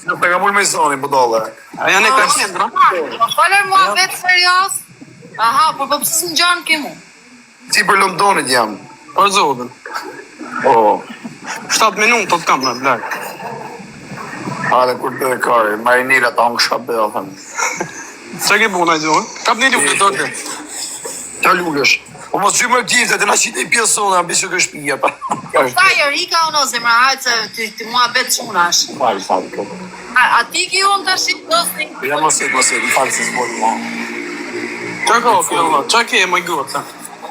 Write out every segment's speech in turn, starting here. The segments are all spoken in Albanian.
Nuk të ka mullë me zonin, po dole. A janë e ka qendra? Po faler mua vetë serios. Aha, po pëse në gjanë ke mu? Si për Londonit jam. Për zotën. Po. 7 minutë të kam në blak. Ale kur të dhe kari, marinira ta unë kësha bëllë, thëmë. Që ke buna i zonë? Kap një lullë të të. Ta lullësh. Po mos që më gjithë, të në qitë i pjesonë, në bisë kështë pija pa. Fajer, i ka uno zemra, hajtë se të mua betë qunash. Falë. A ti ki unë të shqitë dosni? Ja mos e, në falë se zbojnë ma. Qa ka kjo, qa ke e më gërë?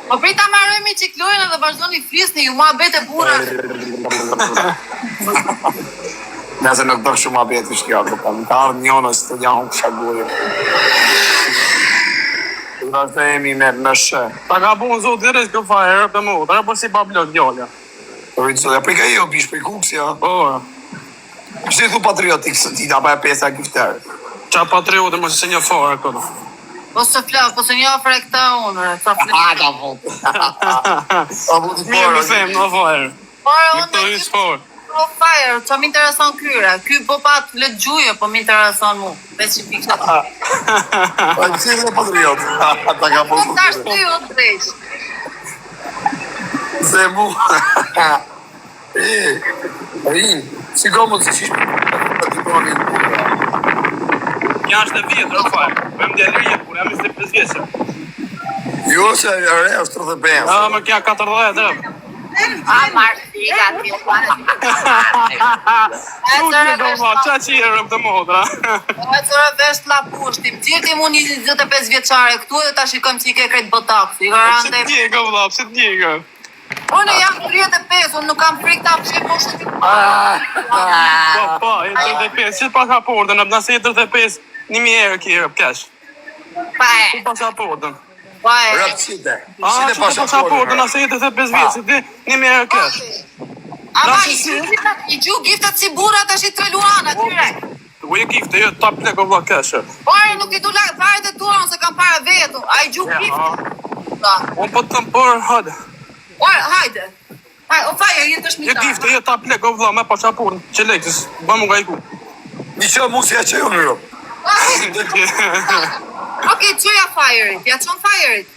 Po prita marrëmi që klojnë dhe vazhdoni flisni, ju mua betë e bura. Nëse nuk dërë shumë abet është kjo, po më ka ardhë njënës të janë kësha gojë. Të të emi me shë. Ta ka bu në zotë dhe rejtë kjo fajerë për më udhë, po si pa blok djallja. Të rritë sot, ja për ka jo pish për kuksja. Po, Kështë thu patriotik së ti, ta pa e pesa kifterë. qa patriotë më se një farë këto. Po se flak, po se një ofre këta unë, sa flak. ka vot. A vot i Mirë më them në farë. Pare Në këto unë ishë farë. po fajer, që më intereson kyre. Ky po pat letë gjuje, po më intereson mu. 500 pikë. A në cilë e patriot. Ta ka po Po tash ty o të drejsh. Se mu. Si gomë të qishë të të bërë një burë. Një është e vjetë, në farë. Me më djelë vjetë, kur jam 25 vjetë. Jo, se e re është 35. A, më kja 40 dhe. A, marë figa, ti të panë. Nuk që do ma, qa që i e rëmë të modra. E cërë vesht la pushtim. Qirti mu 25 vjeqare këtu dhe ta shikojmë që i ke krejt botak. I Pse të njega, vla, pse të njega. Unë jam 35, unë nuk kam frik ta pëshim po shëtim. Po, e 35, që pasaportën, nëse e 35, 1.000 euro kjerë, kesh. Pa e, Ku pasaportën? pa e. Rëpë qite. A, që pasaportën, nëse e 35 vjetë, si ti, 1.000 euro kesh. Ama i gju giftet si burat është i 3 luana, tyre. U e gifte, jo, ta pleko vla keshë. Pare nuk i du lakë, pare të tua, se kam para vetu. A i gju giftet. Da. Unë po të më por, hajde. Ore, hajde. Hajde, o faja, jetë është Jo mitar. gifte, jo, ta pleko vla, me pasaportën, që lektës, ba mu ga i ku. Një që musja që jo në rëpë. Okej, qëja fajerit, ja qënë fajerit.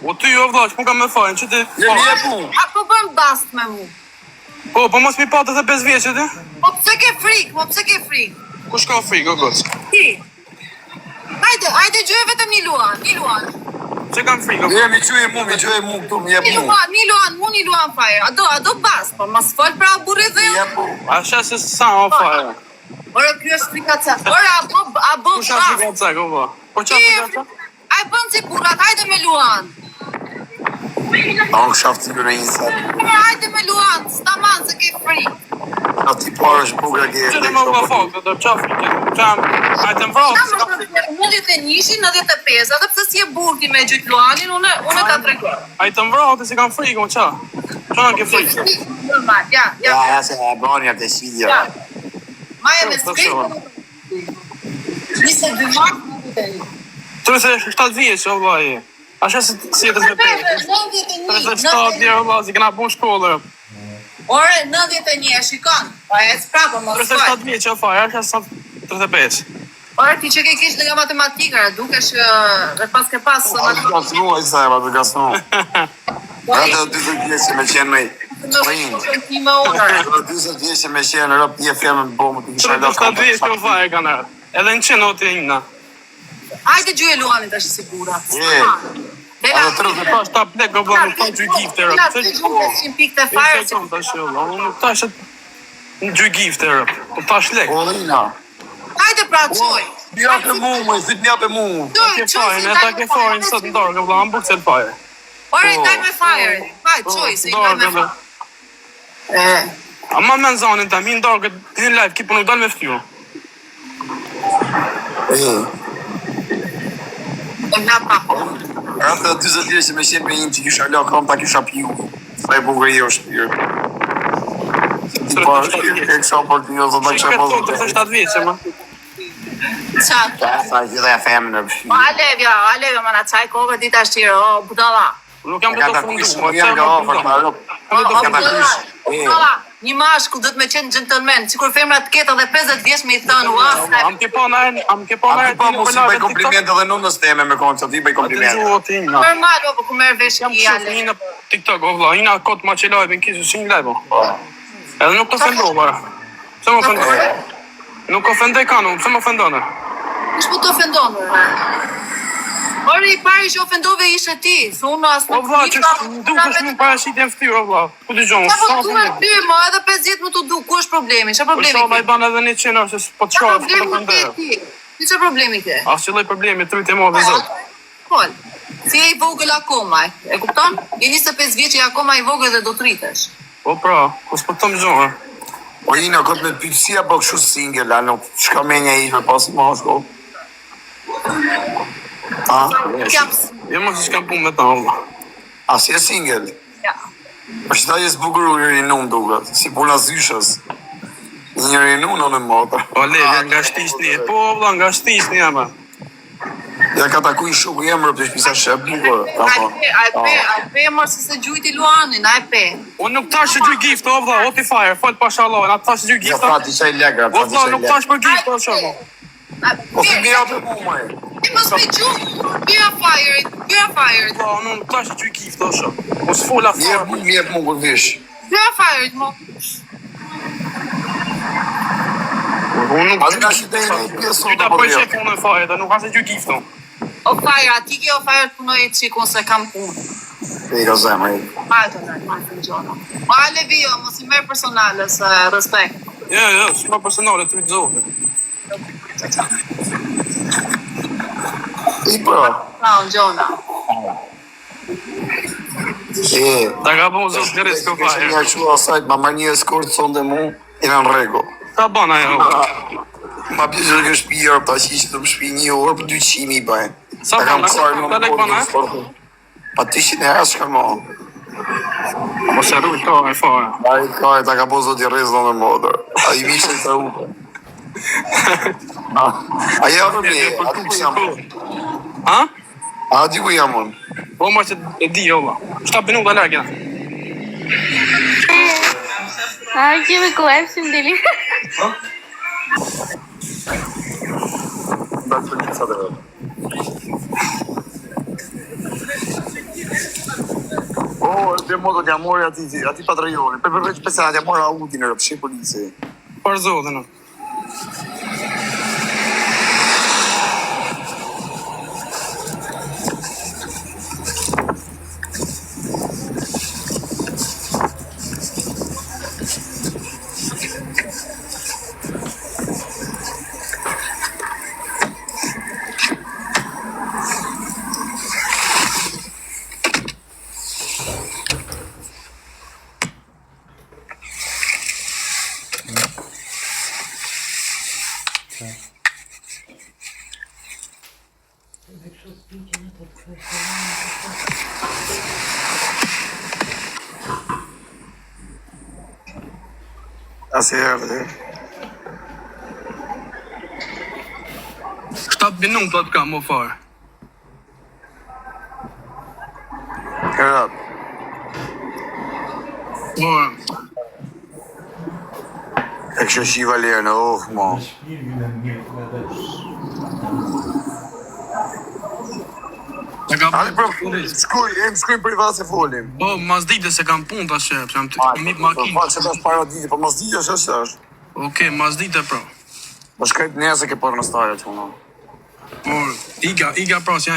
O ty jo vla, që mu ka me fajnë, që ti... Jemi e mu. A po bëm dast me mu. Po mos mi patë dhe 5 vjeqe ti? Po pse ke frik, po pse ke frik. Kush ka frikë, o gësë? Ti. Hajde gjëhe vetëm një luan. Që kam frikë, o Jemi që e mu, mi që e mu këtu, mi e mu. Një luan fajer. A do bas, po mas fol pra burri dhe Mi e mu. A shesë se sa o fajë. Ore, kjo është frika cak. Ore, a bo Kush a frikë bas. cak, o ba? Po qa frikë cak? A i bën si burrat, hajde me luan. A unë shaftë të kërë një satë. Hajde me luan, staman se ke frik. A ti parë është bugra ke e Që në më vla fakë, dhe qa frikë? Hajtë më vrasë, s'ka frikë. Në 91, në 95, edhe pse si e burti me gjyt luanin, unë ta tregoj. Hajtë më vrasë, si kam frikë, o qa? Qa në ke frikë? Normal, ja. Ja, se e bërë një të shidja. Maja me skripë. 22 martë. 37 vjeqë, o ba e. A shesë si e të 37 vjeqë, o ba, si këna bu shkollë. Ore, 91, shikon. Pa e s'prapë, mos 37 vjeqë, o fajë, a shesë 35. Ore, ti që ke kishë nga matematikare, dukesh dhe pas ke pas A të gasnu, a i sa e ba të gasnu. A të 20 vjeqë me qenë me Time unë. 20 vjeqë me qenë rëpë një femë në bomë të kisha do 37 vjeqë, o fajë, kanë rrë. Edhe në qenë o të imna. Hajde gjuje luanit është sigura. A të tërë Ta është ta plek, o ba, nuk ta gjy gifte, rëpë. Të gjuje 100 pikë të fare. Se kom të shëllë, unë nuk ta është në gjy gifte, rëpë. Po ta është lek. Olina. Hajde pra, qoj. Njape mu, më i thit njape mu. Ta ke fajnë, e ta ke fajnë sot në dorë, vëlla, më bukë se fajnë. Ore, daj me fire. Hajde, qoj, se i daj me fire. A ma me në zanin të mi në dorë, këtë një live, ki për nuk dalë me ftju. E nga pa. Rafë të 20 vjeqë me qenë me një që kisha lo, kam ta kisha pju. Sa e bugri jo është pjërë. E kësha për të një, zë të Që kësha këtë për 37 vjeqë, ma. Qatë. Sa gjitha e femë në pëshmi. Alevja, ma na qaj kohë dita shqirë, budala. Nuk jam për të fundu, Më jam nga ofër, ma rëpë. Kam për të fundu. Budala. Një mashkull do të më qenë gentleman, sikur femrat të ketë edhe 50 vjeç me i thënë, "Ua, Am ke pa na, am ke pa na. A ti pa mos i bëj komplimente dhe nunës teme me konca, ti bëj komplimente. normal, po ku merr vesh Jam kia." shumë në TikTok, o vlla, ina kot ma që live në kishë shumë live. Edhe nuk të ofendova. Pse më ofendove? Nuk ofendoj kanun, pse më ofendone? Kush po të ofendon? Ori, i pari që ofendove ishe ti, se unë as O vlla, që dukesh më parashitjen ftyrë, o vlla. Ku dëgjon? Sa po duhet ty, ma edhe 50 më të du, ku është problemi? Ç'a Po problemi shoh ke? ai ban edhe 100 se po të Ç'a shoh, po të problemi ke ofendoj. ti? Ti ç'a problemi ke? As që lloj problemi tryt e madhe zot. Pol, si je i vogël akoma, e kupton? Je 25 vjeç e akoma i vogël dhe do të rritesh. Po pra, ku s'po të më gjohë. O Ina, kot me pyetësia po kështu single, a nuk shka menja i me pas mashkull? A? Jam Jo mos s'kam punë me ta, valla. A si e single? ja. Po që ta jes bukur u rinun duket, si puna zyshës. Një rinun në motë. Po le, vjen nga shtisni. Po valla, nga shtisni ama. Ja ka taku i shuku jemrë për shpisa shë bukur. Ai pe mos se gjujti Luanin, ai pe. Unë nuk tash që gjy gift, o vlla, o ti fire, fal pasha Allah, na tash gjy Ja gift. fati qaj legra, O fati vlla, qaj nuk legra. tash për gift, o shomo. Po të mira për mu, maj. Ti mos me gjuj. You're fired. You're fired. Po, unë nuk tash gjy gift, o shomo. Mos fola fare. Mjep mu kur vish. You're fired, mo. Unë nuk As nga që të e një pjesë Ty ta sotë, po bëj jo. shef unë e fare, dhe nuk asë gjy gift, o. O fire, ati ke o fire të punoj e qikun se kam punë. E ka zemër. Hajde, hajde, gjona. Ma levi jo, mos i merë personale, se respekt. Jo, s'ma personale të rritë zote. I pra. Na, unë gjona. E. Ta ka po zotë në risko Kështë fare. një që asajt, ma marrë një eskort sonde mu, jena në rego. Ta bana jo. Ma pjesë në kështë pijër, ta që ishtë të më shpi 1 orë për 200 i bëjnë. Sa bana? Ta lek bana? Pa 200 herë s'ka ma. Mos e rrujt ka e fare. Ka e ta ka po zoti rezë në modër. A i mishën të upe. A javë me, a di ku jam unë? Ha? A di ku jam unë? Po ma që e di, jo, vlla. 7 minuta lagja. Ai, que me conhece dele. Da të një sa të rëtë. O, dhe modët jam mori ati patrajoni. Përveç pesenat jam mori Audin e rëpshi polici. Për zotë, në. Asi herë dhe. 7 minuta të kam, o fare. Herët. Po, E kështë shi Valerë në ma. ta ka Ali për shkuj privat se folim. Po, mas dite se kam punë tash, pse jam të mip Po makinë. që tash para dite, po mos dite është. Okej, mas dite, pra. Po shkajt nese ke parë në starja që unë. Po, iga pra, si